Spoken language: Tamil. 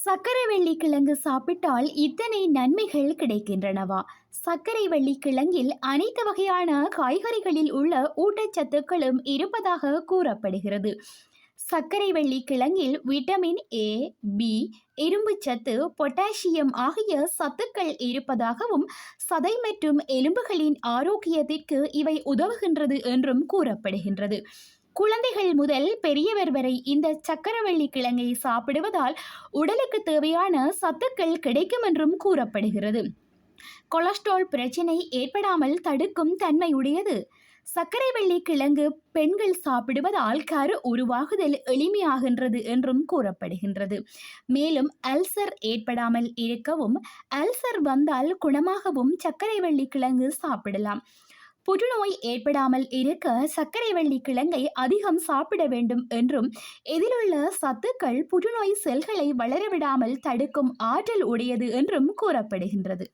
சர்க்கரை வெள்ளி கிழங்கு சாப்பிட்டால் இத்தனை நன்மைகள் கிடைக்கின்றனவா? சர்க்கரை வெள்ளி கிழங்கில் அனைத்து வகையான காய்கறிகளில் உள்ள ஊட்டச்சத்துக்களும் இருப்பதாக கூறப்படுகிறது. சர்க்கரை வெள்ளி கிழங்கில் விட்டமின் ஏ, பி, இரும்புச்சத்து, பொட்டாசியம் ஆகிய சத்துக்கள் இருப்பதாகவும், சதை மற்றும் எலும்புகளின் ஆரோக்கியத்திற்கு இவை உதவுகின்றது என்றும் கூறப்படுகின்றது. குழந்தைகள் முதல் பெரியவர் வரை இந்த சக்கரவள்ளி கிழங்கை சாப்பிடுவதால் உடலுக்கு தேவையான சத்துக்கள் கிடைக்கும் என்றும் கூறப்படுகிறது. கொலஸ்ட்ரால் பிரச்சனை ஏற்படாமல் தடுக்கும் தன்மையுடையது. சர்க்கரை வெள்ளி கிழங்கு பெண்கள் சாப்பிடுவதால் கரு உருவாகுதல் எளிமையாகின்றது என்றும் கூறப்படுகின்றது. மேலும் அல்சர் ஏற்படாமல் இருக்கவும், அல்சர் வந்தால் குணமாகவும் சர்க்கரை வெள்ளி கிழங்கு சாப்பிடலாம். புற்றுநோய் ஏற்படாமல் இருக்க சர்க்கரை வெள்ளி கிழங்கை அதிகம் சாப்பிட வேண்டும் என்றும், இதிலுள்ள சத்துக்கள் புற்றுநோய் செல்களை வளரவிடாமல் தடுக்கும் ஆற்றல் உடையது என்றும் கூறப்படுகின்றது.